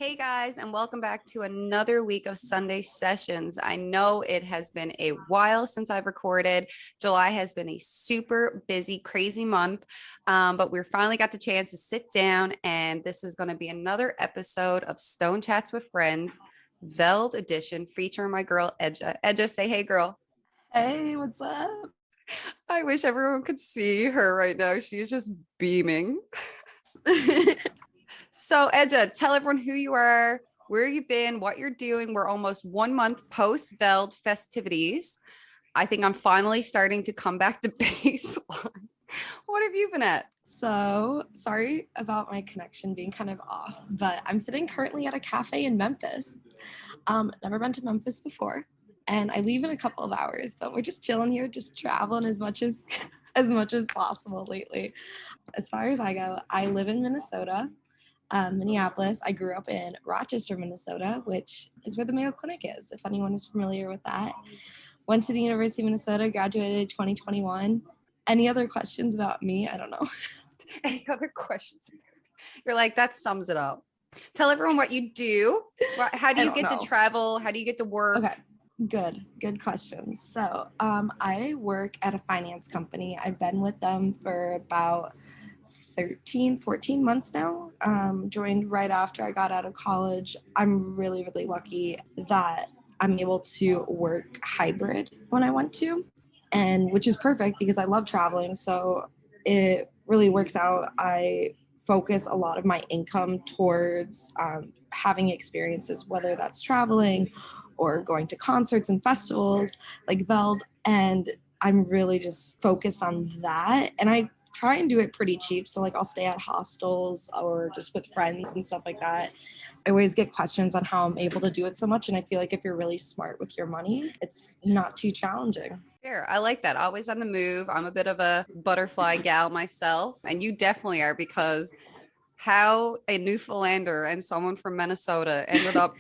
Hey guys, and welcome back to another week of Sunday sessions. I know it has been a while since I've recorded. July has been a super busy, crazy month, but we finally got the chance to sit down, and this is going to be another episode of Stone Chats with Friends, Veld edition, featuring my girl Edja. Edja, say hey, girl. Hey, what's up? I wish everyone could see her right now. She is just beaming. So, Edja, tell everyone who you are, where you've been, what you're doing. We're almost 1 month post Veld festivities. I think I'm finally starting to come back to baseline. What have you been at? So, sorry about my connection being kind of off, but I'm sitting currently at a cafe in Memphis. Never been to Memphis before, and I leave in a couple of hours, but we're just chilling here, just traveling as much as as much as possible lately. As far as I go, I live in Minnesota, Minneapolis. I grew up in Rochester, Minnesota, which is where the Mayo Clinic is, if anyone is familiar with that. Went to the University of Minnesota, graduated 2021. Any other questions about me? I don't know. Any other questions? You're like, that sums it up. Tell everyone what you do. How do I you don't get to know. travel? How do you get to work? Okay, good questions. So, I work at a finance company. I've been with them for about 14 months now. Joined right after I got out of college. I'm really lucky that I'm able to work hybrid when I want to, and which is perfect because I love traveling. So it really works out. I focus a lot of my income towards having experiences, whether that's traveling or going to concerts and festivals like Veld. And I'm really just focused on that. And I try and do it pretty cheap. So like I'll stay at hostels or just with friends and stuff like that. I always get questions on how I'm able to do it so much. And I feel like if you're really smart with your money, it's not too challenging. Fair. I like that. Always on the move. I'm a bit of a butterfly gal myself, and you definitely are, because how a Newfoundlander and someone from Minnesota ended up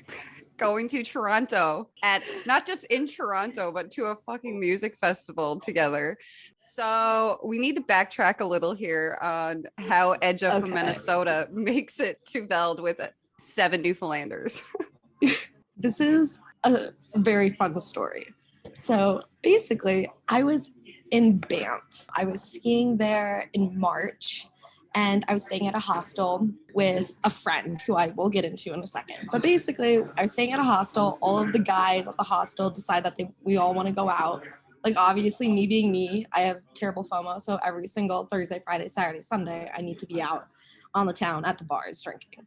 going to Toronto, at not just in Toronto, but to a fucking music festival together. So we need to backtrack a little here on how Edja from Okay. Minnesota makes it to Veld with 7 Newfoundlanders. This is a very fun story. So basically, I was in Banff. I was skiing there in March, and I was staying at a hostel with a friend who I will get into in a second. But basically, I was staying at a hostel. All of the guys at the hostel decide that we all want to go out. Like, obviously, me being me, I have terrible FOMO. So every single Thursday, Friday, Saturday, Sunday, I need to be out on the town at the bars drinking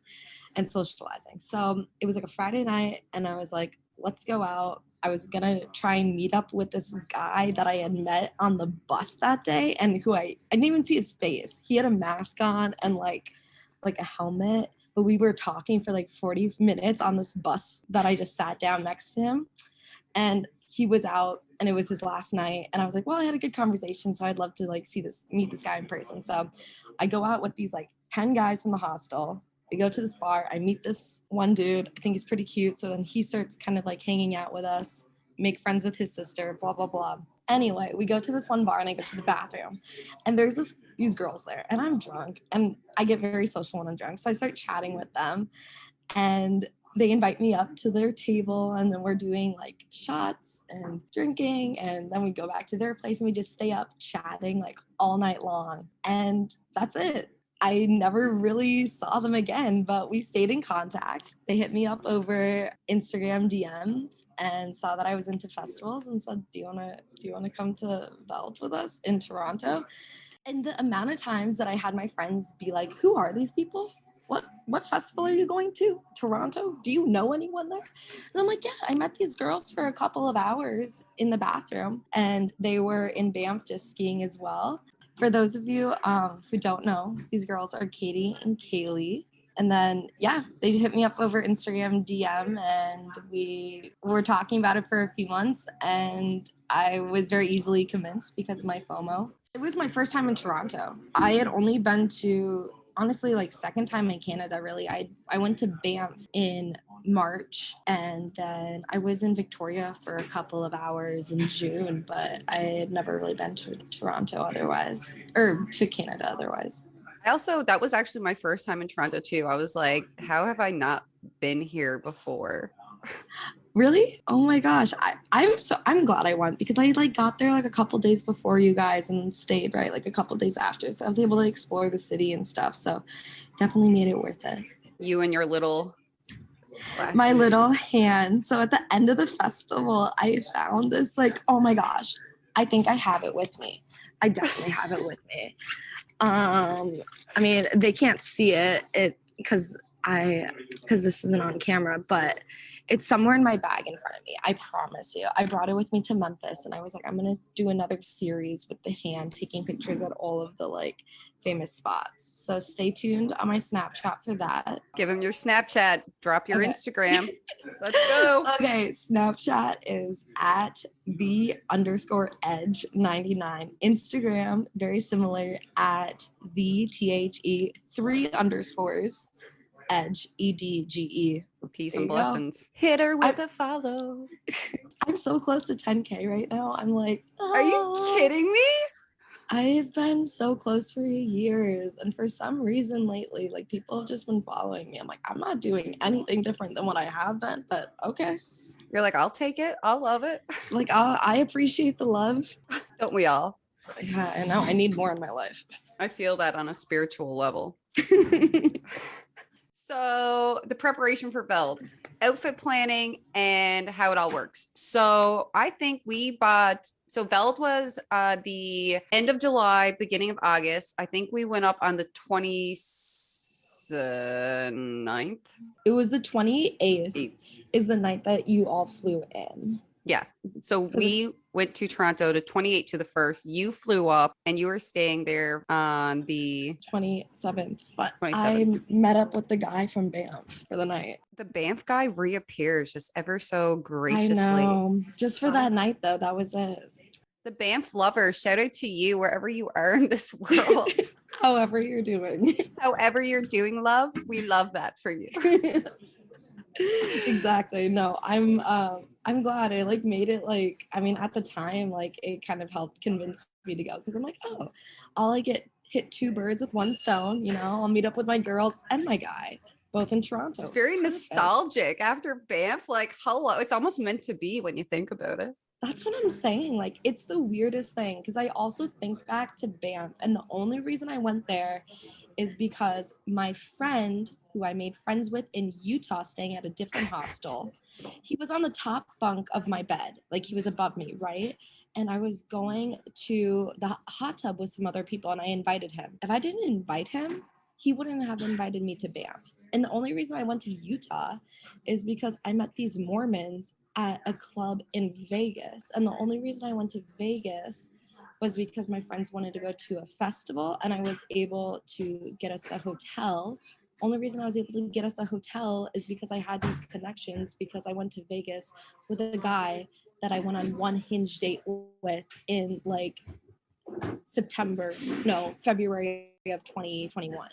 and socializing. So it was like a Friday night, and I was like, let's go out. I was gonna try and meet up with this guy that I had met on the bus that day, and who I didn't even see his face. He had a mask on and like a helmet, but we were talking for like 40 minutes on this bus that I just sat down next to him. And he was out, and it was his last night, and I was like, well, I had a good conversation, so I'd love to like meet this guy in person. So I go out with these like 10 guys from the hostel. We go to this bar. I meet this one dude. I think he's pretty cute. So then he starts kind of like hanging out with us, make friends with his sister, blah, blah, blah. Anyway, we go to this one bar, and I go to the bathroom, and there's these girls there, and I'm drunk, and I get very social when I'm drunk. So I start chatting with them, and they invite me up to their table, and then we're doing like shots and drinking, and then we go back to their place, and we just stay up chatting like all night long. And that's it. I never really saw them again, but we stayed in contact. They hit me up over Instagram DMs and saw that I was into festivals and said, do you wanna come to Veld with us in Toronto? And the amount of times that I had my friends be like, who are these people? What festival are you going to? Toronto? Do you know anyone there? And I'm like, yeah, I met these girls for a couple of hours in the bathroom, and they were in Banff just skiing as well. For those of you who don't know, these girls are Katie and Kaylee. And then, yeah, they hit me up over Instagram DM, and we were talking about it for a few months, and I was very easily convinced because of my FOMO. It was my first time in Toronto. I had only been to, honestly, like second time in Canada, really. I went to Banff in March, and then I was in Victoria for a couple of hours in June, but I had never really been to Toronto otherwise, or to Canada otherwise. That was actually my first time in Toronto too. I was like, how have I not been here before. Really? Oh my gosh. I'm glad I went because I like got there like a couple days before you guys and stayed right like a couple days after. So I was able to explore the city and stuff. So definitely made it worth it. You and your little My little hand. So at the end of the festival, I found this like, oh my gosh, I think I have it with me. I definitely have it with me. I mean, they can't see it because this isn't on camera, but it's somewhere in my bag in front of me. I promise you. I brought it with me to Memphis and I was like, I'm gonna do another series with the hand, taking pictures at all of the like famous spots. So stay tuned on my Snapchat for that. Give them your Snapchat, drop your Okay. Instagram. Let's go. Okay, Snapchat is at _edge99. Instagram, very similar, at the 3 underscores edge EDGE. Peace There and you go. blessings. Hit her with a follow. I'm so close to 10K right now. I'm like, Are you kidding me? I've been so close for years, and for some reason lately, like people have just been following me. I'm like, I'm not doing anything different than what I have been, but okay. You're like, I'll take it. I'll love it. Like I appreciate the love. Don't we all? Yeah, I know. I need more in my life. I feel that on a spiritual level. So the preparation for Veld, outfit planning and how it all works. So I think Veld was the end of July, beginning of August. I think we went up on the 29th. It was the 28th is the night that you all flew in. Yeah. So we went to Toronto to 28 to the 1st. You flew up and you were staying there on the 27th. But 27th. I met up with the guy from Banff for the night. The Banff guy reappears just ever so graciously. I know. Just for that night, though, that was it. The Banff lover, shout out to you wherever you are in this world. However you're doing. However you're doing, love, we love that for you. Exactly. No, I'm glad I like made it. Like, I mean, at the time, like it kind of helped convince me to go because I'm like, oh, I'll like hit 2 birds with 1 stone. You know, I'll meet up with my girls and my guy both in Toronto. It's very nostalgic after Banff. Like, hello, it's almost meant to be when you think about it. That's what I'm saying. Like, it's the weirdest thing because I also think back to Banff, and the only reason I went there is because my friend who I made friends with in Utah, staying at a different hostel, he was on the top bunk of my bed. Like, he was above me, right? And I was going to the hot tub with some other people and I invited him. If I didn't invite him, he wouldn't have invited me to Banff. And the only reason I went to Utah is because I met these Mormons at a club in Vegas. And the only reason I went to Vegas was because my friends wanted to go to a festival and I was able to get us the hotel. Only reason I was able to get us a hotel is because I had these connections because I went to Vegas with a guy that I went on one Hinge date with in like February of 2021.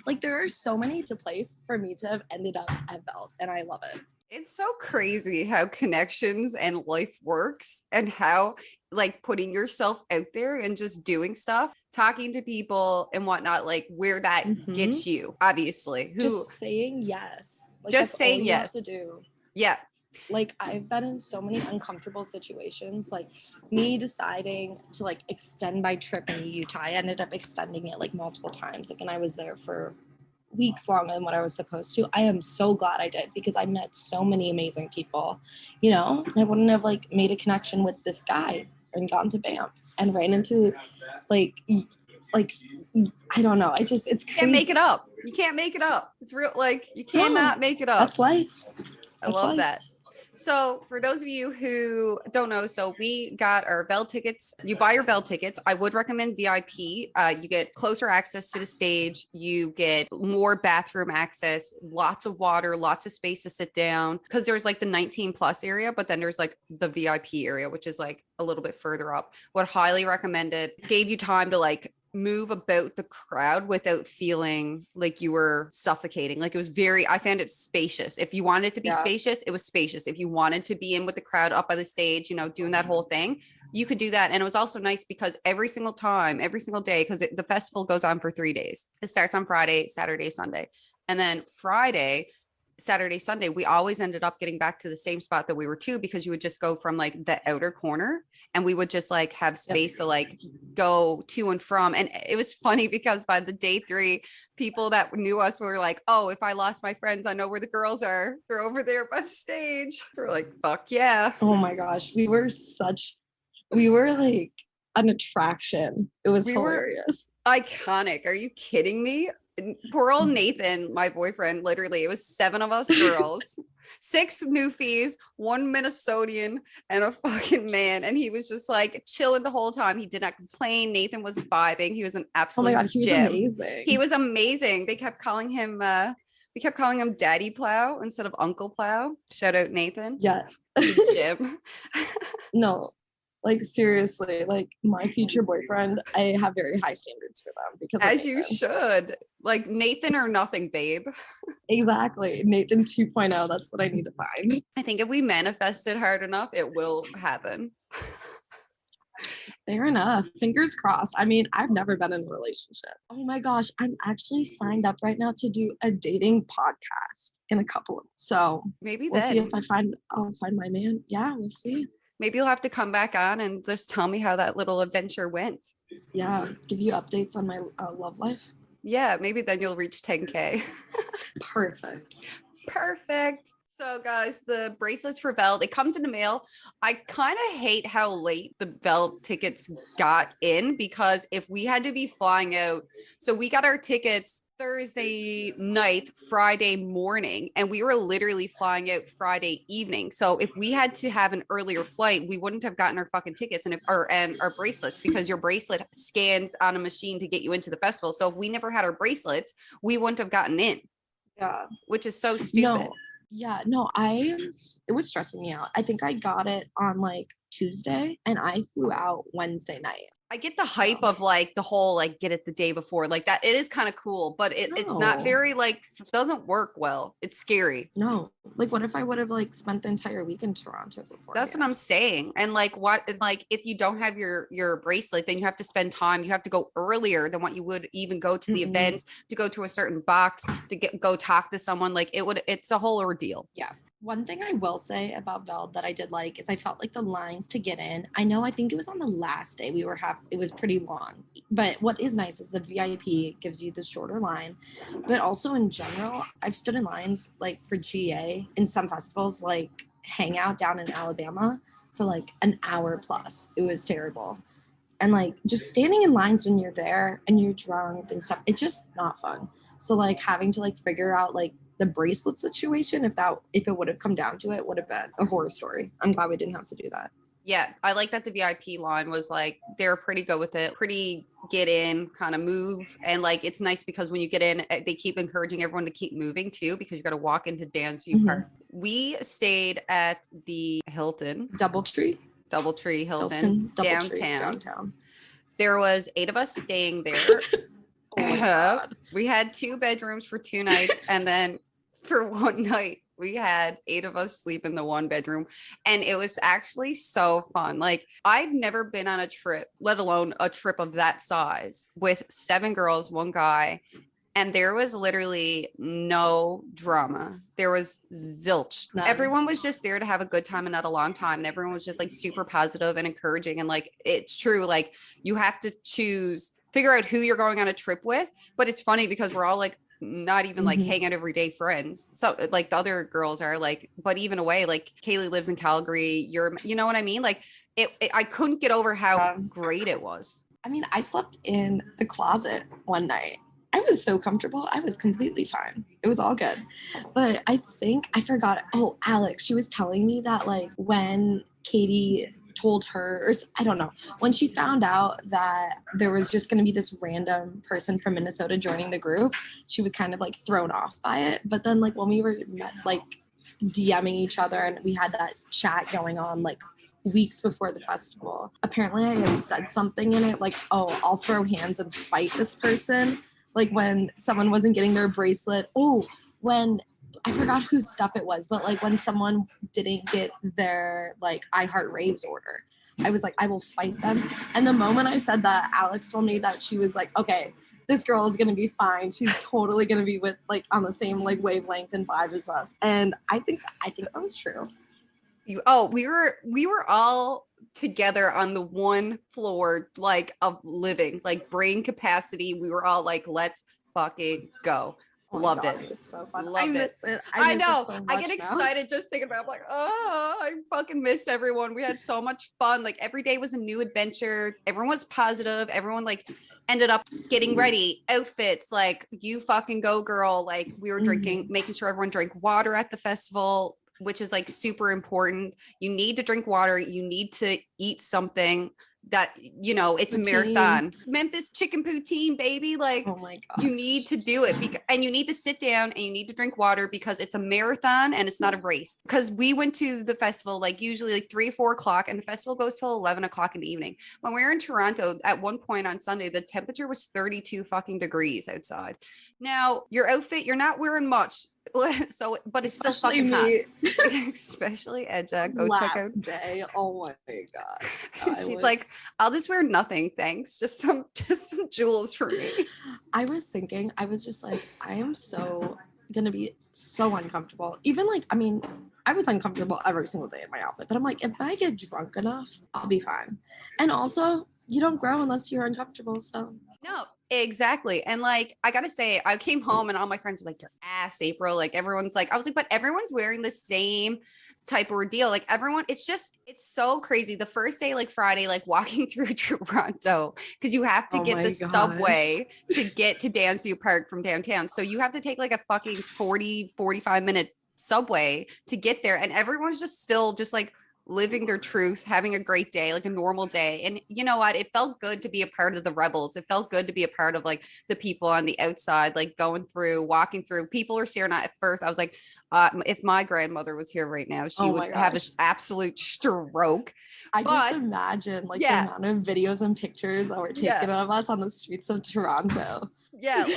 Like there are so many to place for me to have ended up at Veld, and I love it. It's so crazy how connections and life works and how like putting yourself out there and just doing stuff, talking to people and whatnot, like where that gets you, obviously. Just saying yes. Like, just saying yes. To do. Yeah. Like I've been in so many uncomfortable situations, like me deciding to like extend my trip in Utah. I ended up extending it like multiple times. Like, and I was there for weeks longer than what I was supposed to. I am so glad I did because I met so many amazing people, you know, and I wouldn't have like made a connection with this guy and gone to Banff and ran into like I don't know. It's crazy. You can't make it up. You can't make it up. It's real. Like you cannot make it up. That's life. I love that. So for those of you who don't know, so we got our Veld tickets. You buy your Veld tickets. I would recommend VIP. You get closer access to the stage. You get more bathroom access, lots of water, lots of space to sit down because there's like the 19 plus area, but then there's like the VIP area, which is like a little bit further up. Would highly recommend it. Gave you time to like move about the crowd without feeling like you were suffocating. Like it was I found it spacious. If you wanted it to be spacious, it was spacious. If you wanted to be in with the crowd up by the stage, you know, doing that whole thing, you could do that. And it was also nice because every single day, because the festival goes on for 3 days. It starts on Friday, Saturday, Sunday. And then Friday, Saturday, Sunday, we always ended up getting back to the same spot that we were to, because you would just go from like the outer corner and we would just like have space to like go to and from. And it was funny because by the day 3, people that knew us were like, oh, if I lost my friends, I know where the girls are. They're over there by the stage. We're like, fuck yeah. Oh my gosh. We were like an attraction. It was hilarious. Iconic. Are you kidding me? Poor old Nathan, my boyfriend, literally, it was 7 of us girls, 6 newfies, 1 Minnesotan, and a fucking man. And he was just like chilling the whole time. He did not complain. Nathan was vibing. He was an absolute gem. Amazing. He was amazing. They kept calling him Daddy Plow instead of Uncle Plow. Shout out Nathan. Yeah. Jim. No. Like seriously, like my future boyfriend, I have very high standards for them because as you should. Like Nathan or nothing, babe. Exactly. Nathan 2.0. That's what I need to find. I think if we manifest it hard enough, it will happen. Fair enough. Fingers crossed. I mean, I've never been in a relationship. Oh my gosh, I'm actually signed up right now to do a dating podcast in a couple of. So maybe we'll then see if I'll find my man. Yeah, we'll see. Maybe you'll have to come back on and just tell me how that little adventure went. Yeah, give you updates on my love life. Yeah, maybe then you'll reach 10K. Perfect. So guys, the bracelets for Veld, it comes in the mail. I kind of hate how late the Veld tickets got in, because if we had to be flying out, so we got our tickets Thursday night, Friday morning, and we were literally flying out Friday evening. So if we had to have an earlier flight, we wouldn't have gotten our fucking tickets and our bracelets, because your bracelet scans on a machine to get you into the festival. So if we never had our bracelets, we wouldn't have gotten in. Yeah, which is so stupid. It was stressing me out. I think I got it on like Tuesday and I flew out Wednesday night. I get the hype of like the whole like get it the day before, like that. It is kind of cool, but it's not very like, doesn't work well. It's scary. No, like what if I would have like spent the entire week in Toronto before? That's what I'm saying. And like if you don't have your bracelet, then you have to spend time. You have to go earlier than what you would even go to the events, to go to a certain box, to go talk to someone. Like it's a whole ordeal. Yeah. One thing I will say about Veld that I did like is I felt like the lines to get in. I think it was on the last day it was pretty long. But what is nice is the VIP gives you the shorter line. But also in general, I've stood in lines like for GA in some festivals, like Hangout down in Alabama for like an hour plus. It was terrible. And like just standing in lines when you're there and you're drunk and stuff, it's just not fun. So like having to like figure out like the bracelet situation, if it would have come down to it, would have been a horror story. I'm glad we didn't have to do that. Yeah, I like that the VIP line was like, they were pretty good with it, pretty get in, kind of move. And like, it's nice because when you get in, they keep encouraging everyone to keep moving too, because you got to walk into Dan's View Park. We stayed at the Hilton. Doubletree Hilton, downtown. There was 8 of us staying there. Oh my God. We had 2 bedrooms for 2 nights, and then for 1 night we had 8 of us sleep in the 1 bedroom, and it was actually so fun. Like I'd never been on a trip, let alone a trip of that size, with 7 girls, 1 guy, and there was literally no drama. There was zilch. None. Everyone was just there to have a good time and not a long time, and everyone was just like super positive and encouraging. And like it's true, like you have to figure out who you're going on a trip with. But it's funny because we're all like not even like hang out every day friends. So like the other girls are like, but even away, like Kaylee lives in Calgary. You know what I mean? Like I couldn't get over how great it was. I mean, I slept in the closet one night. I was so comfortable. I was completely fine. It was all good. But I think I forgot. Oh, Alex, she was telling me that like when Katie told her, or I don't know, when she found out that there was just going to be this random person from Minnesota joining the group, she was kind of like thrown off by it. But then like when we were like DMing each other and we had that chat going on like weeks before the festival, apparently I had said something in it like, oh, I'll throw hands and fight this person. Like when someone wasn't getting their bracelet. Oh, when I forgot whose stuff it was, but like when someone didn't get their like I Heart Raves order, I was like, I will fight them. And the moment I said that, Alex told me that she was like, okay, this girl is gonna be fine. She's totally gonna be with like on the same like wavelength and vibe as us. And I think that was true. We were all together on the one floor, like of living, like brain capacity. We were all like, let's fucking go. Oh my Loved God, it. it was so fun. Loved I miss it. I miss know. it so I much get now. excited just thinking about it. I'm like, oh, I fucking miss everyone. We had so much fun. Like every day was a new adventure. Everyone was positive. Everyone like ended up getting ready, outfits, like you fucking go girl. Like we were drinking, making sure everyone drank water at the festival, which is like super important. You need to drink water. You need to eat something that, you know, it's Poutine. a marathon. Memphis chicken poutine, baby. Like, oh my God, you need to do it and you need to sit down and you need to drink water because it's a marathon and it's not a race. Because we went to the festival like usually like 3-4 o'clock and the festival goes till 11 o'clock in the evening. When we were in Toronto at one point on Sunday, the temperature was 32 fucking degrees outside. Now your outfit, you're not wearing much. So, but it's still Especially fucking me. hot. Especially Edja. Go check out. Last day. Oh my God. She's like, I'll just wear nothing, thanks. Just some jewels for me. I was thinking, I was just like, I am so gonna be so uncomfortable. Even like, I mean, I was uncomfortable every single day in my outfit, but I'm like, if I get drunk enough, I'll be fine. And also, you don't grow unless you're uncomfortable. So No, exactly. And like, I gotta say, I came home and all my friends were like, your ass, April. Like everyone's like, I was like, but everyone's wearing the same type of ordeal. Like everyone, it's so crazy. The first day, like Friday, like walking through Toronto, because you have to get the subway to get to Dansview Park from downtown. So you have to take like a fucking 45 minute subway to get there. And everyone's just still just like living their truth, having a great day, like a normal day. And you know what? It felt good to be a part of the rebels. It felt good to be a part of like the people on the outside, like going through, walking through. People were staring at first. I was like, if my grandmother was here right now, she would have an absolute stroke. I just imagine like the amount of videos and pictures that were taken of us on the streets of Toronto. Yeah,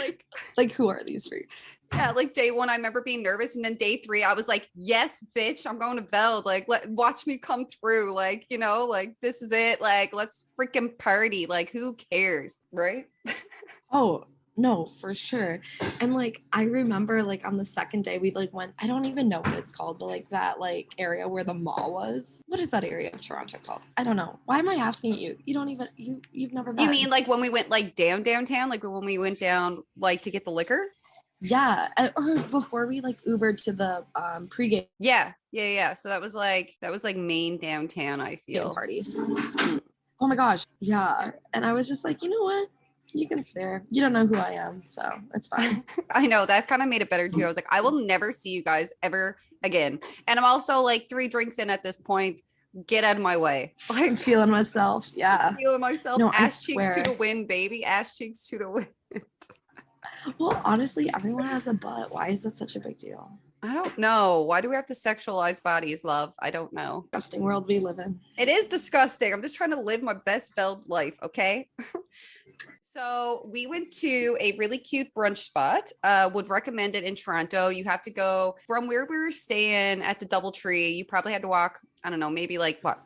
like who are these freaks? Yeah, like day one, I remember being nervous. And then day 3, I was like, yes, bitch, I'm going to Veld. Like, watch me come through. Like, you know, like, this is it. Like, let's freaking party. Like, who cares? Right? Oh, no, for sure. And like, I remember like on the second day, we like went, I don't even know what it's called, but like that like area where the mall was. What is that area of Toronto called? I don't know. Why am I asking you? You don't even, you've never been. You mean like when we went like downtown, like when we went down like to get the liquor? Yeah, or before we like Ubered to the pregame. Yeah. So that was like main downtown, I feel. Party. Oh my gosh, yeah. And I was just like, you know what? You can stare. You don't know who I am, so it's fine. I know, that kind of made it better too. I was like, I will never see you guys ever again. And I'm also like 3 drinks in at this point. Get out of my way. Like I'm feeling myself. Yeah. Feeling myself. No, ass cheeks to the wind, baby. Ass cheeks to the wind. Well, honestly, everyone has a butt. Why is that such a big deal? I don't know. Why do we have to sexualize bodies, love? I don't know. Disgusting world we live in. It is disgusting. I'm just trying to live my best Veld life, okay? So we went to a really cute brunch spot. Would recommend it in Toronto. You have to go from where we were staying at the DoubleTree. You probably had to walk, I don't know, maybe like what,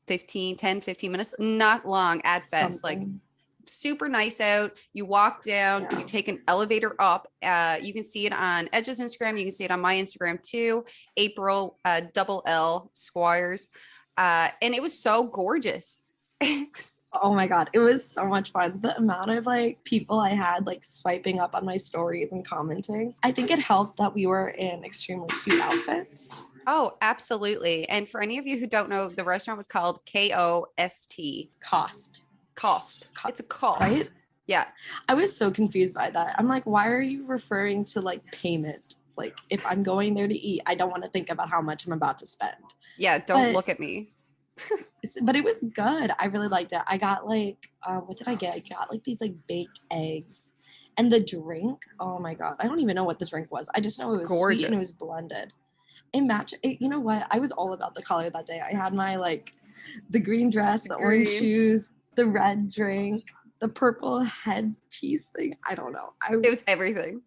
15 minutes? Not long at best. Like super nice out. You walk down, you take an elevator up. You can see it on Edge's Instagram. You can see it on my Instagram too. April double L Squires. And it was so gorgeous. Oh my God, it was so much fun. The amount of like people I had like swiping up on my stories and commenting. I think it helped that we were in extremely cute outfits. Oh, absolutely. And for any of you who don't know, the restaurant was called KOST. Cost. It's a cost. Right? Yeah. I was so confused by that. I'm like, why are you referring to like payment? Like if I'm going there to eat, I don't want to think about how much I'm about to spend. Yeah, don't look at me. But it was good. I really liked it. I got like, what did I get? I got like these like baked eggs. And the drink, oh my God. I don't even know what the drink was. I just know it was gorgeous. Sweet and it was blended. You know what? I was all about the color that day. I had my like the green dress, the orange shoes, the red drink, the purple headpiece thing. I don't know. It was everything.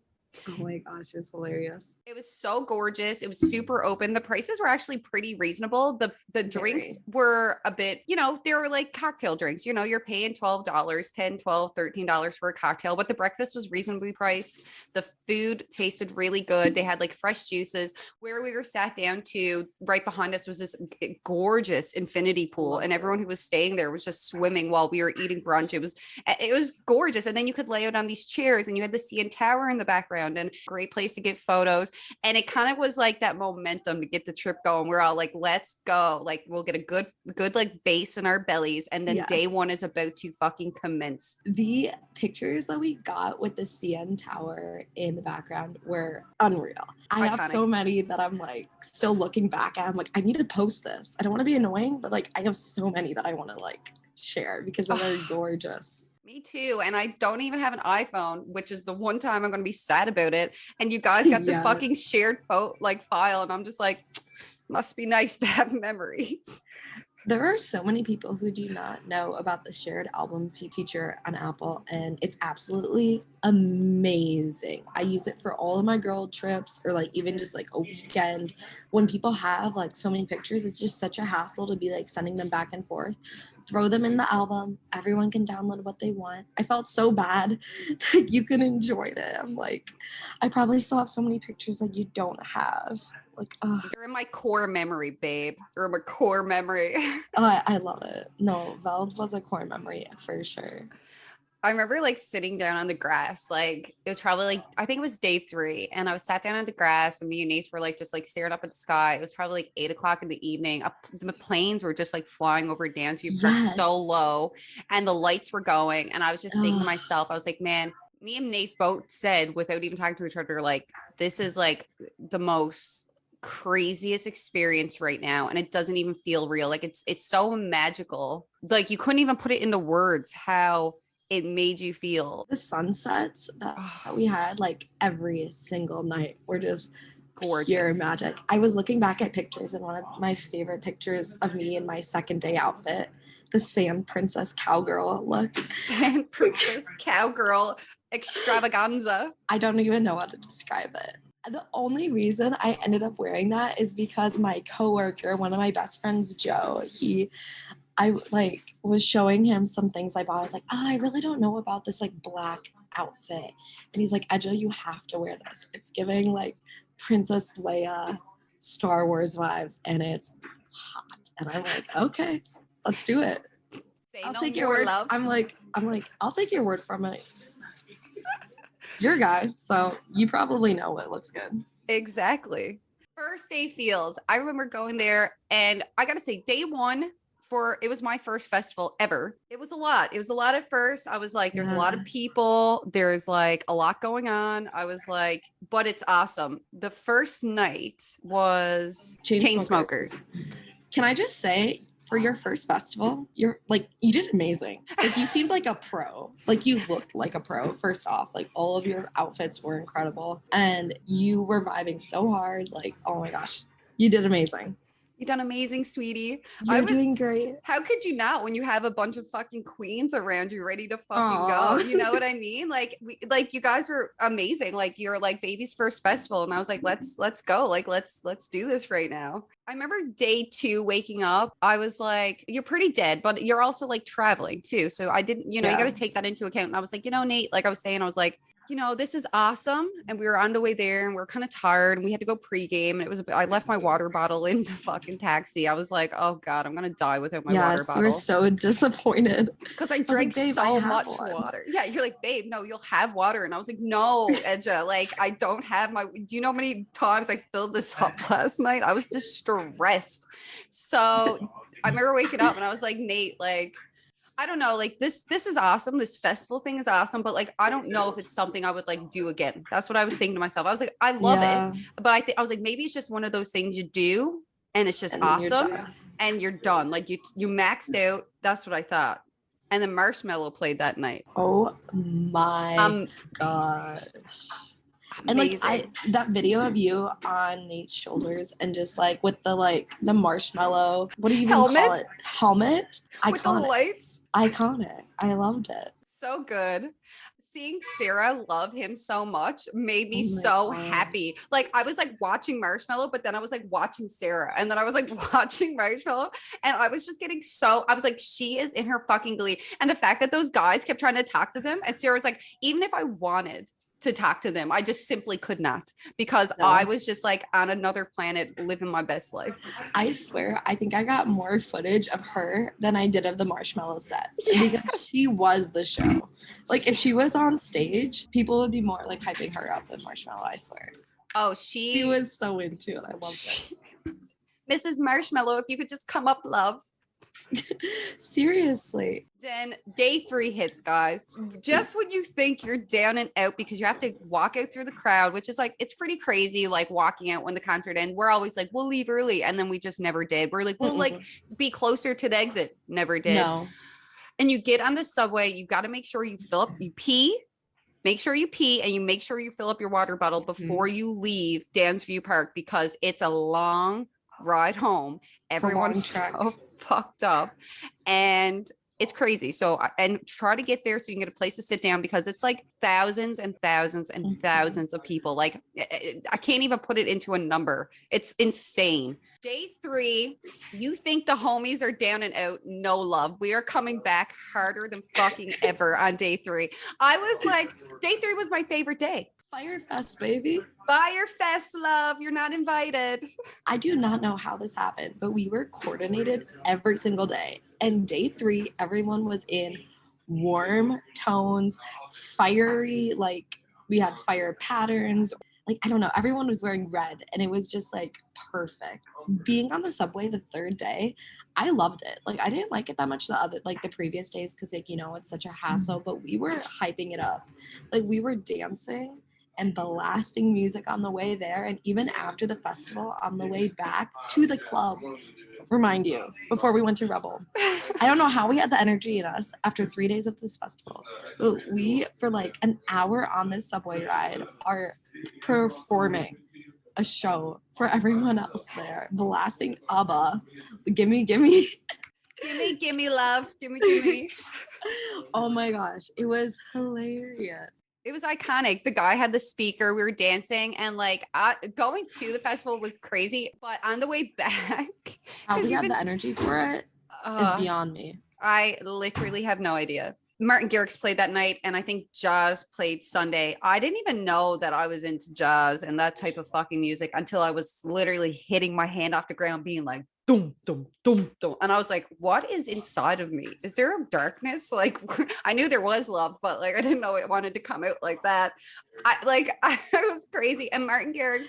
Oh my gosh, it was hilarious. It was so gorgeous. It was super open. The prices were actually pretty reasonable. The drinks were a bit, they were like cocktail drinks. You're paying $12, $10, $12, $13 for a cocktail, but the breakfast was reasonably priced. The food tasted really good. They had like fresh juices. Where we were sat down to, right behind us was this gorgeous infinity pool, and everyone who was staying there was just swimming while we were eating brunch. It was gorgeous. And then you could lay out on these chairs and you had the CN Tower in the background, and great place to get photos. And it kind of was like that momentum to get the trip going. We're all like, let's go. Like, we'll get a good like base in our bellies. And then day one is about to fucking commence. The pictures that we got with the CN Tower in the background were unreal. I have so many that I'm like still looking back at. I'm like, I need to post this. I don't want to be annoying, but like I have so many that I want to like share because they're gorgeous. Me too. And I don't even have an iPhone, which is the one time I'm going to be sad about it. And you guys got the fucking shared file. And I'm just like, must be nice to have memories. There are so many people who do not know about the shared album feature on Apple, and it's absolutely amazing. I use it for all of my girl trips, or like even just like a weekend. When people have like so many pictures, it's just such a hassle to be like sending them back and forth. Throw them in the album. Everyone can download what they want. I felt so bad that you can enjoy it. I'm like, I probably still have so many pictures that you don't have. Like, you're in my core memory, babe. You're in my core memory. I love it. No, Veld was a core memory for sure. I remember like sitting down on the grass, like it was probably like, I think it was day 3, and I was sat down on the grass and me and Nate were like just like staring up at the sky. It was probably like 8:00 in the evening. The planes were just like flying over dams. You parked so low and the lights were going. And I was just thinking to myself, I was like, man, me and Nate both said without even talking to each other, like, this is like the most craziest experience right now, and it doesn't even feel real. Like it's so magical. Like you couldn't even put it into words how it made you feel. The sunsets that we had like every single night were just gorgeous, pure magic. I was looking back at pictures, and one of my favorite pictures of me in my second day outfit, the Sand Princess Cowgirl look. Sand Princess Cowgirl extravaganza. I don't even know how to describe it. The only reason I ended up wearing that is because my coworker, one of my best friends, Joe, I like was showing him some things I bought. I was like, I really don't know about this like black outfit. And he's like, Edja, you have to wear this. It's giving like Princess Leia Star Wars vibes, and it's hot. And I'm like, okay, let's do it. I'll take your word. Love. I'm like, I'll take your word from it. You're a guy, so you probably know what looks good. Exactly. First day feels. I remember going there, and I gotta say, day 1 it was my first festival ever. It was a lot. It was a lot at first. I was like, there's a lot of people. There's like a lot going on. I was like, but it's awesome. The first night was Chainsmokers. Can I just say, for your first festival, you did amazing. Like you seemed like a pro. Like you looked like a pro, first off. Like all of your outfits were incredible. And you were vibing so hard. Like, oh my gosh, you did amazing. You done amazing, sweetie. You're doing great. How could you not when you have a bunch of fucking queens around you ready to fucking go? You know what I mean? Like, you guys were amazing. Like you're like baby's first festival, and I was like, let's go. Like let's do this right now. I remember day 2 waking up. I was like, you're pretty dead, but you're also like traveling too. So I didn't, you got to take that into account. And I was like, Nate, like I was saying, I was like, this is awesome. And we were on the way there, and we are kind of tired, and we had to go pregame. And I left my water bottle in the fucking taxi. I was like, oh God, I'm going to die without my water bottle. You were so disappointed. Because I drank so much water. Yeah. You're like, babe, no, you'll have water. And I was like, no, Edja, like I don't have do you know how many times I filled this up last night? I was distressed. So I remember waking up and I was like, Nate, like, I don't know, like this is awesome. This festival thing is awesome, but like I don't know if it's something I would like do again. That's what I was thinking to myself. I was like, I love it, but I was like, maybe it's just one of those things you do and it's just awesome and you're done. Like you maxed out. That's what I thought. And then Marshmello played that night. Oh my gosh. Amazing. And like that video of you on Nate's shoulders and just like with the marshmallow, what do you even call it? Helmet? With the lights. Iconic. I loved it. So good. seeing Sarah love him so much made me Oh my so God. happy. Like I was like watching Marshmallow, but then I was like watching Sarah, and then I was like watching Marshmallow, and I was just getting I was like, she is in her fucking glee. And the fact that those guys kept trying to talk to them, and Sarah was like, even if I wanted to talk to them, I just simply could not, because No. I was just like on another planet living my best life. I swear, I think I got more footage of her than I did of the Marshmallow set because she was the show. Like, if she was on stage, people would be more like hyping her up than Marshmallow, I swear. Oh, She was so into it. I loved it. Mrs. Marshmallow, if you could just come up, love. Seriously. Then day 3 hits, guys. Just when you think you're down and out because you have to walk out through the crowd, which is like, it's pretty crazy, like walking out when the concert ends. We're always like, we'll leave early. And then we just never did. We're like, we'll like be closer to the exit. Never did. No. And you get on the subway, you got to make sure you fill up, you pee. Make sure you pee, and you make sure you fill up your water bottle before you leave Downsview Park, because it's a long ride home. Everyone's so fucked up, and it's crazy. So, and try to get there so you can get a place to sit down, because it's like thousands and thousands and thousands of people. Like, I can't even put it into a number. It's insane. Day 3, you think the homies are down and out. No, love. We are coming back harder than fucking ever on day 3. I was like, day 3 was my favorite day. Firefest, baby. Firefest, love. You're not invited. I do not know how this happened, but we were coordinated every single day. And day 3, everyone was in warm tones, fiery, like we had fire patterns. Like, I don't know, everyone was wearing red, and it was just like perfect. Being on the subway the 3rd day, I loved it. Like, I didn't like it that much the previous days, because, like, you know, it's such a hassle, but we were hyping it up. Like, we were dancing and blasting music on the way there, and even after the festival, on the way back to the club, remind you, before we went to Rebel. I don't know how we had the energy in us after 3 days of this festival, but we, for like an hour on this subway ride, are performing a show for everyone else there, blasting ABBA, gimme, gimme. Gimme, gimme, love. Gimme, gimme. Oh my gosh, it was hilarious. It was iconic. The guy had the speaker. We were dancing, and like going to the festival was crazy. But on the way back, how we had the energy for it is beyond me. I literally have no idea. Martin Garrix played that night, and I think Jaws played Sunday. I didn't even know that I was into jazz and that type of fucking music until I was literally hitting my hand off the ground, being like, dum, dum, dum, dum. And I was like, what is inside of me? Is there a darkness? Like, I knew there was love, but like, I didn't know it wanted to come out like that. I was crazy. And Martin Garrix,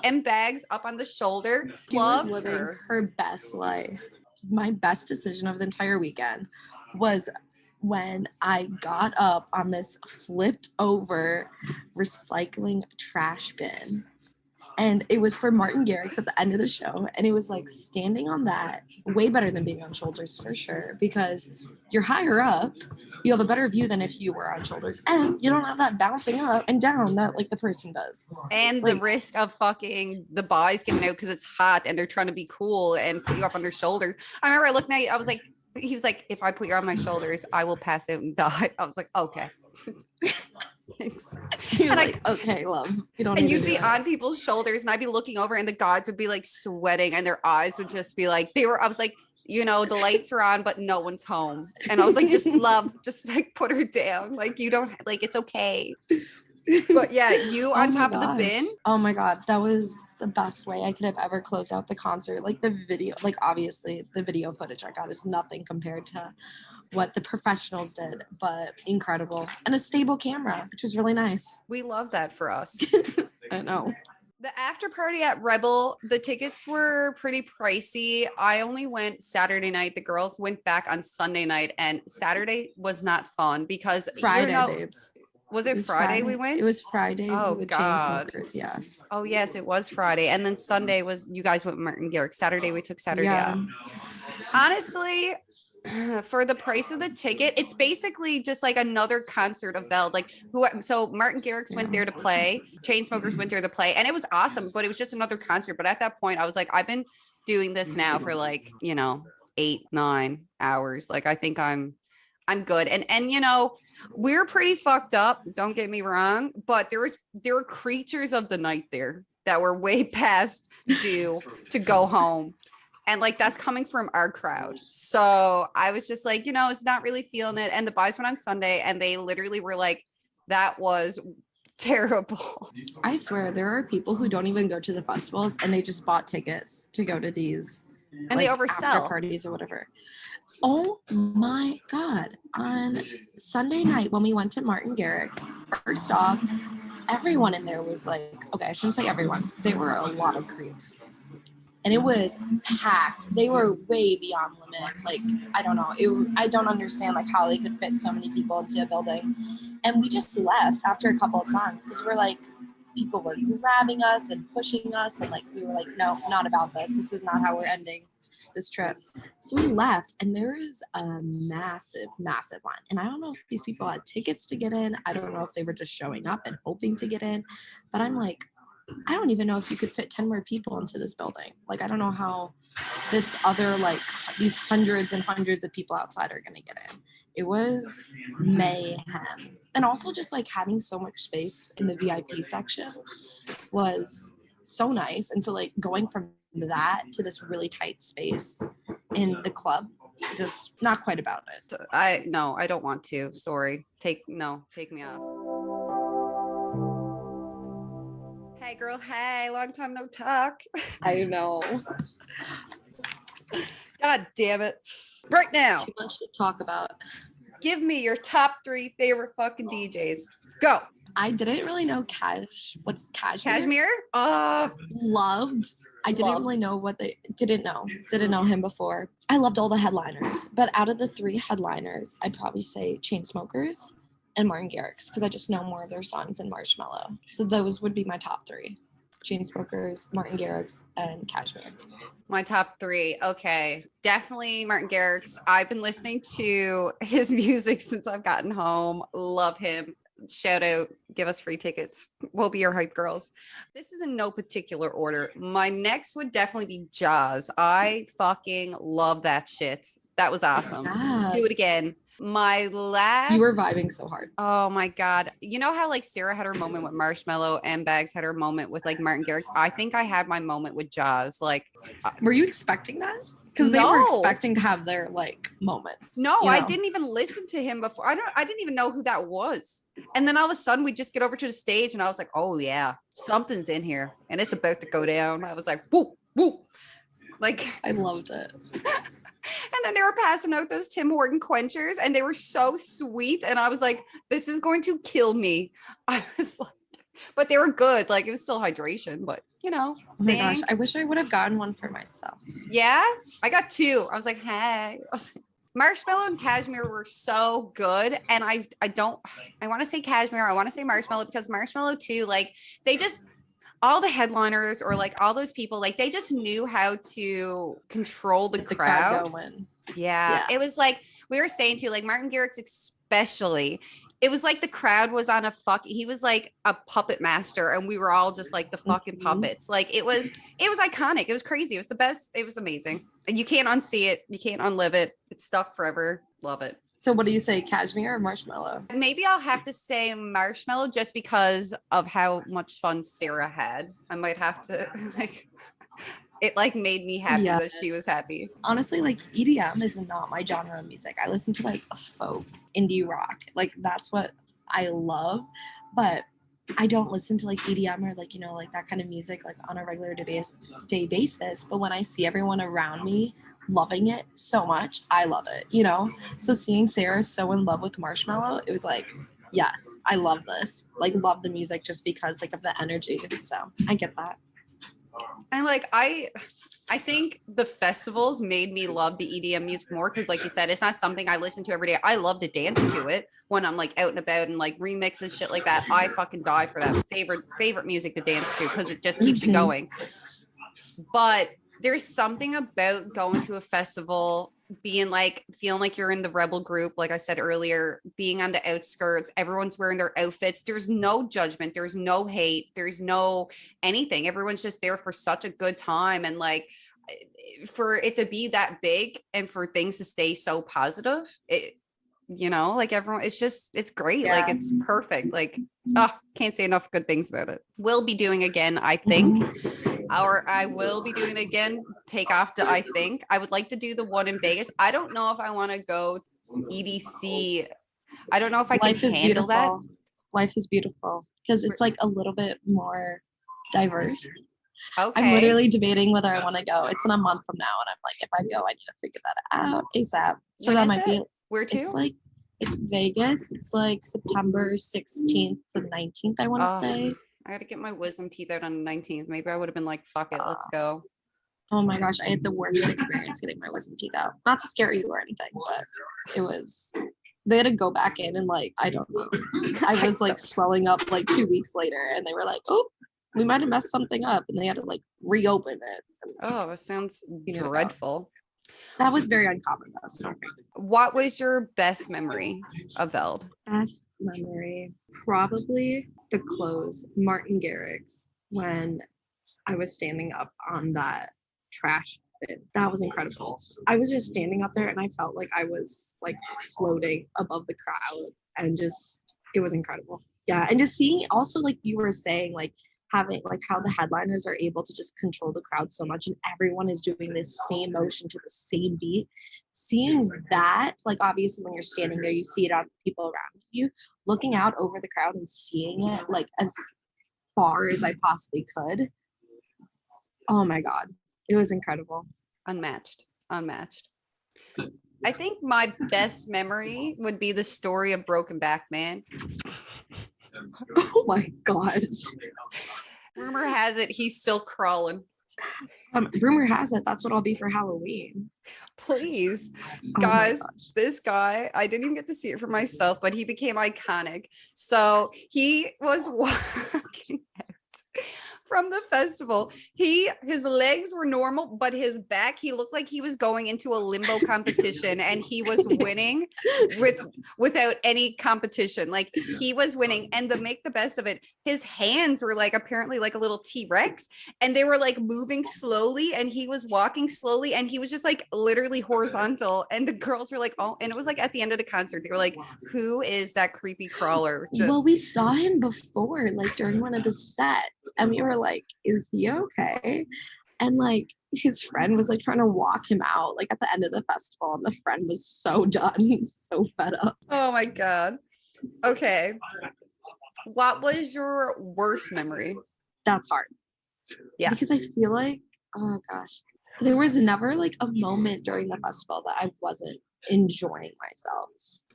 and bags up on the shoulder. She was living her best life. My best decision of the entire weekend was when I got up on this flipped over recycling trash bin. And it was for Martin Garrix at the end of the show. And it was like standing on that, way better than being on shoulders for sure, because you're higher up. You have a better view than if you were on shoulders. And you don't have that bouncing up and down that like the person does. And like, the risk of fucking the boys giving out because it's hot and they're trying to be cool and put you up on their shoulders. I remember I looked at you, I was like, he was like, if I put you on my shoulders, I will pass out and die. I was like, okay. Thanks. You're and like, okay, love. You don't. And you'd be on people's shoulders, and I'd be looking over, and the gods would be like sweating, and their eyes would just be like I was like, you know, the lights are on, but no one's home, and I was like, just love, just like put her down, like you don't, like it's okay. But yeah, you on top of the bin. Oh my god, that was the best way I could have ever closed out the concert. Like the video, like obviously the video footage I got is nothing compared to what the professionals did, but incredible. And a stable camera, which was really nice. We love that for us. I know. The after party at Rebel, the tickets were pretty pricey. I only went Saturday night. The girls went back on Sunday night, and Saturday was not fun because Friday, babes. Was it Friday we went? It was Friday. Oh, with God. Chainsmokers, yes. Oh, yes, it was Friday. And then Sunday was, you guys went Martin Garrix. Saturday, we took Saturday off. Honestly, for the price of the ticket, it's basically just like another concert of Veld. Like, so Martin Garrix went there to play, Chainsmokers went there to play, and it was awesome, but it was just another concert. But at that point, I was like, I've been doing this now for like, 8-9 hours. Like, I think I'm I'm good. And you know, we're pretty fucked up, don't get me wrong, but there were creatures of the night there that were way past due to go home. And like that's coming from our crowd. So I was just like, you know, it's not really feeling it. And the boys went on Sunday and they literally were like, that was terrible. I swear there are people who don't even go to the festivals and they just bought tickets to go to these And they after oversell. parties or whatever. Oh my God. On Sunday night when we went to Martin Garrix, first off, everyone in there was like, okay, I shouldn't say everyone. There were a lot of creeps. And it was packed. They were way beyond limit. Like, I don't know. I don't understand like how they could fit so many people into a building. And we just left after a couple of songs because we're like, people were grabbing us and pushing us. And like, we were like, no, not about this. This is not how we're ending this trip. So we left and there is a massive, massive line. And I don't know if these people had tickets to get in. I don't know if they were just showing up and hoping to get in. But I'm like, I don't even know if you could fit 10 more people into this building. Like, I don't know how this other, like, these hundreds and hundreds of people outside are going to get in. It was mayhem. And also just, like, having so much space in the VIP section was so nice. And so, like, going from that to this really tight space in the club, just not quite about it. I don't want to. Sorry. Take me off. Hey girl, hey, long time no talk. I know. God damn it. Right now. Too much to talk about. Give me your top 3 favorite fucking DJs. Go. I didn't really know what's Cashmere? Cashmere? Loved. I didn't Loved. really know what they didn't know him before. I loved all the headliners, but out of the 3 headliners, I'd probably say Chainsmokers and Martin Garrix because I just know more of their songs than Marshmello. So those would be my top 3. Chainsmokers, Martin Garrix, and Cashmere. My top 3. Okay. Definitely Martin Garrix. I've been listening to his music since I've gotten home. Love him. Shout out. Give us free tickets. We'll be your hype girls. This is in no particular order. My next would definitely be Jaws. I fucking love that shit. That was awesome. Yes. Do it again. My last. You were vibing so hard. Oh my God. You know how like Sarah had her moment with Marshmello and Bags had her moment with like Martin Garrix? I think I had my moment with Jaws. Like, were you expecting that? Because they were expecting to have their like moments. No, I didn't even listen to him before. I didn't even know who that was. And then all of a sudden we just get over to the stage and I was like, oh yeah, something's in here and it's about to go down. I was like, woo, woo. Like, I loved it. And then they were passing out those Tim Horton quenchers and they were so sweet. And I was like, this is going to kill me. I was like, but they were good. Like it was still hydration, but you know. Oh my gosh, I wish I would have gotten one for myself. Yeah, I got 2. I was like, hey. Marshmello and Cashmere were so good. And I want to say Cashmere. I want to say Marshmello because Marshmello too, like they just, all the headliners or like all those people, like they just knew how to control the crowd. Yeah. It was like we were saying too, like Martin Garrix especially. It was like the crowd was on he was like a puppet master and we were all just like the fucking puppets. Like it was iconic. It was crazy. It was the best. It was amazing. And you can't unsee it. You can't unlive it. It's stuck forever. Love it. So what do you say, Cashmere or Marshmello? Maybe I'll have to say Marshmello just because of how much fun Sarah had. I might have to like it like made me happy that she was happy. Honestly, like EDM is not my genre of music. I listen to like folk, indie rock. Like that's what I love. But I don't listen to like EDM or like, you know, like that kind of music like on a regular day basis. But when I see everyone around me loving it so much, I love it, you know? So seeing Sarah so in love with Marshmello, it was like, yes, I love this. Like love the music just because like of the energy. So I get that. And like I think the festivals made me love the EDM music more because like you said, it's not something I listen to every day. I love to dance to it when I'm like out and about and like remixes shit like that. I fucking die for that. Favorite music to dance to because it just keeps you going. But there's something about going to a festival, being like, feeling like you're in the rebel group, like I said earlier, being on the outskirts, everyone's wearing their outfits. There's no judgment. There's no hate. There's no anything. Everyone's just there for such a good time. And like, for it to be that big and for things to stay so positive, you know, like everyone, it's great. Yeah. Like it's perfect. Like, oh, can't say enough good things about it. We'll be doing again, I think. Or I will be doing it again. Take off to I think. I would like to do the one in Vegas. I don't know if I want to go EDC. I don't know if I can Life is handle that. beautiful. Life is beautiful because it's like a little bit more diverse. I'm Okay. literally debating whether I want to go. It's in a month from now, and I'm like, if I go, I need to figure that out ASAP. So When that is might be. it? Where to? It's Vegas. It's like September 16th to 19th, I want to say. I got to get my wisdom teeth out on the 19th. Maybe I would have been like, fuck it, let's go. Oh my gosh, I had the worst experience getting my wisdom teeth out. Not to scare you or anything, but it was. They had to go back in and like, I don't know. I was like swelling up like 2 weeks later, and they were like, oh, we might have messed something up, and they had to like reopen it. Oh, that sounds dreadful. That was very uncommon though. So what was your best memory of Veld? best memory, probably the clothes, Martin Garrix, when I was standing up on that trash bin. That was incredible. I was just standing up there and I felt like I was like floating above the crowd, and just it was incredible. Yeah, and just seeing also like you were saying, like having like how the headliners are able to just control the crowd so much and everyone is doing this same motion to the same beat. Seeing that, like obviously when you're standing there, you see it on people around you. Looking out over the crowd and seeing it like as far as I possibly could. Oh my God. It was incredible. Unmatched. I think my best memory would be the story of Broken Back Man. Oh my gosh. Rumor has it he's still crawling. Rumor has it that's what I'll be for Halloween. Please, guys, this guy, I didn't even get to see it for myself, but he became iconic. So he was walking out from the festival. His legs were normal, but his back, he looked like he was going into a limbo competition, and he was winning without any competition. Like he was winning, and to make the best of it, his hands were like apparently like a little T-Rex, and they were like moving slowly, and he was walking slowly, and he was just like literally horizontal. And the girls were like, oh, and it was like at the end of the concert, they were like, who is that creepy crawler? Well, we saw him before, like during one of the sets, and we were like, is he okay? And like his friend was like trying to walk him out like at the end of the festival, and the friend was so done, so fed up. Oh my God. Okay, what was your worst memory? That's hard. Yeah, because I feel like, oh gosh, there was never like a moment during the festival that I wasn't enjoying myself.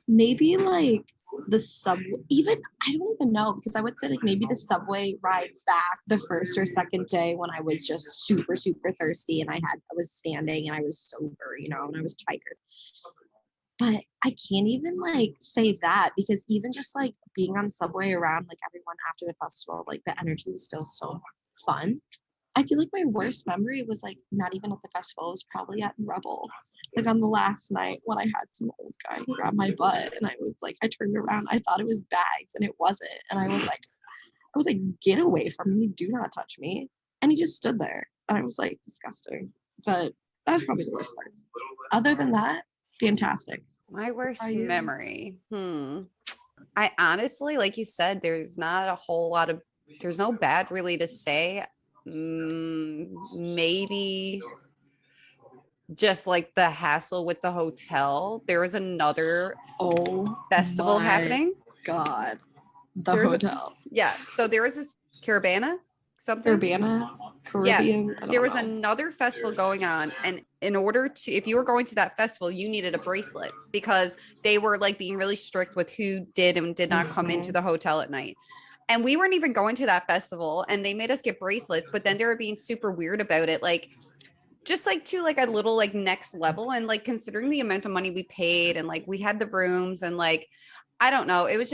Maybe like the subway, even I don't even know, because I would say like maybe the subway ride back the first or second day when I was just super thirsty, and I was standing and I was sober, you know, and I was tired. But I can't even like say that, because even just like being on subway around like everyone after the festival, like the energy was still so fun. I feel like my worst memory was like not even at the festival. It was probably at Rebel, like on the last night when I had some old guy who grabbed my butt, and I was like, I turned around, I thought it was bags, and it wasn't. And I was like, get away from me, do not touch me. And he just stood there, and I was like, disgusting. But that's probably the worst part. Other than that, fantastic. my worst memory. I honestly, like you said, there's not a whole lot of, there's no bad really to say. Maybe just like the hassle with the hotel. There was another festival happening. God, hotel. So there was this Caribbean. Caribbean. Yeah, there was another festival going on, and in order to, if you were going to that festival, you needed a bracelet, because they were like being really strict with who did and did not come into the hotel at night. And we weren't even going to that festival, and they made us get bracelets, but then they were being super weird about it, like just like to like a little like next level. And like considering the amount of money we paid, and like we had the rooms, and like I don't know, it was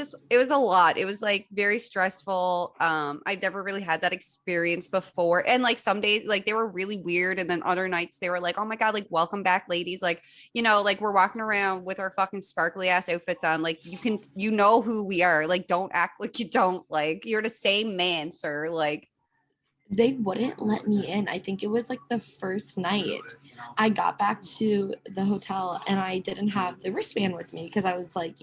a lot. It was like very stressful. I've never really had that experience before. And like some days like they were really weird, and then other nights they were like, oh my God, like welcome back ladies, like, you know, like we're walking around with our fucking sparkly ass outfits on, like you know who we are, like don't act like you don't, like you're the same man, sir, like they wouldn't let me in. I think it was like the first night I got back to the hotel and I didn't have the wristband with me because I was like,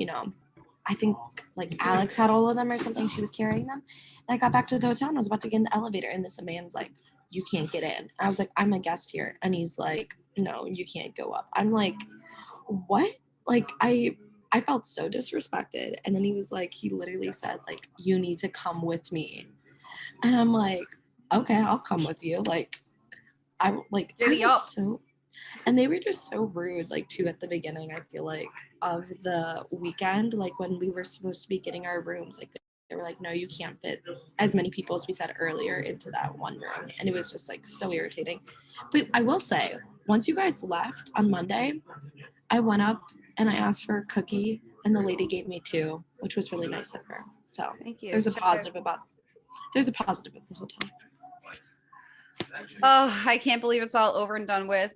I think like Alex had all of them or something. She was carrying them. And I got back to the hotel and I was about to get in the elevator and this man's like, you can't get in. And I was like, I'm a guest here. And he's like, no, you can't go up. I'm like, what? Like I felt so disrespected. And then he was like, he literally said like, you need to come with me. And I'm like, okay, I'll come with you. Like, Giddy I was up. so, and they were just so rude, like, too, at the beginning, I feel like, of the weekend, like, when we were supposed to be getting our rooms, like, they were like, no, you can't fit as many people as we said earlier into that one room. And it was just, like, so irritating. But I will say, once you guys left on Monday, I went up and I asked for a cookie, and the lady gave me two, which was really nice of her. So Thank you. there's a positive of the hotel. Oh, I can't believe it's all over and done with.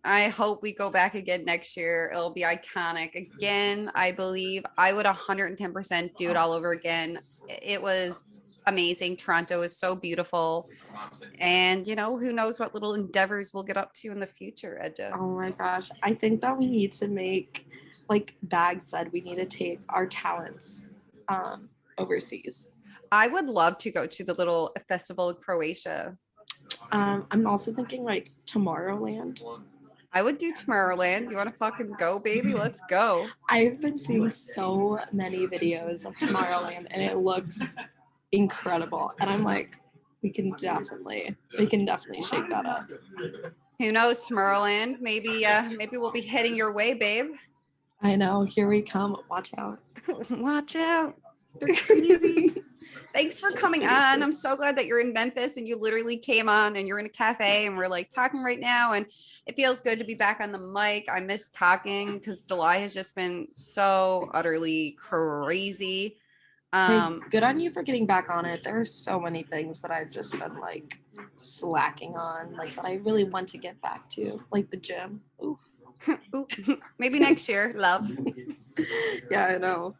I hope we go back again next year. It'll be iconic again. I believe I would 110% do it all over again. It was amazing. Toronto is so beautiful. And who knows what little endeavors we'll get up to in the future, Edja. Oh my gosh. I think that we need to make, like Bag said, we need to take our talents overseas. I would love to go to the little festival in Croatia. I'm also thinking like Tomorrowland. I would do Tomorrowland. You want to fucking go, baby? Let's go. I've been seeing so many videos of Tomorrowland and it looks incredible. And I'm like, we can definitely shake that up. Who knows, Tomorrowland? Maybe we'll be heading your way, babe. I know. Here we come. Watch out. Watch out. They're crazy. Thanks for coming on. I'm so glad that you're in Memphis and you literally came on and you're in a cafe and we're like talking right now. And it feels good to be back on the mic. I miss talking because July has just been so utterly crazy. Hey, good on you for getting back on it. There are so many things that I've just been like slacking on, like that I really want to get back to, like the gym. Ooh. Ooh, maybe next year, love. Yeah, I know.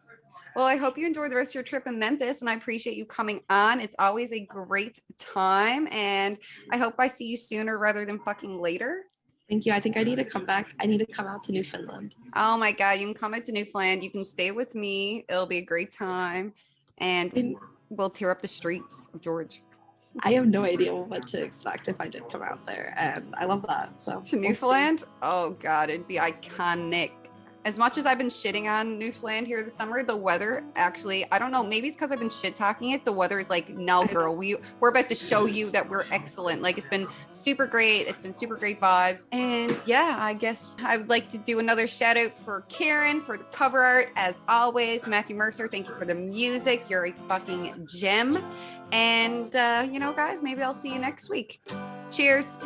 Well, I hope you enjoy the rest of your trip in Memphis and I appreciate you coming on. It's always a great time and I hope I see you sooner rather than fucking later. Thank you. I think I need to come back. I need to come out to Newfoundland. Oh my God, you can come out to Newfoundland. You can stay with me. It'll be a great time and we'll tear up the streets of George. I have no idea what to expect if I did come out there and I love that. So to Newfoundland? Oh God, it'd be iconic. As much as I've been shitting on Newfoundland here this summer, the weather actually, I don't know, maybe it's because I've been shit talking it. The weather is like, no, girl, we're about to show you that we're excellent. Like it's been super great. It's been super great vibes. And yeah, I guess I would like to do another shout out for Kieran for the cover art. As always, Matthew Mercer, thank you for the music. You're a fucking gem. And, guys, maybe I'll see you next week. Cheers.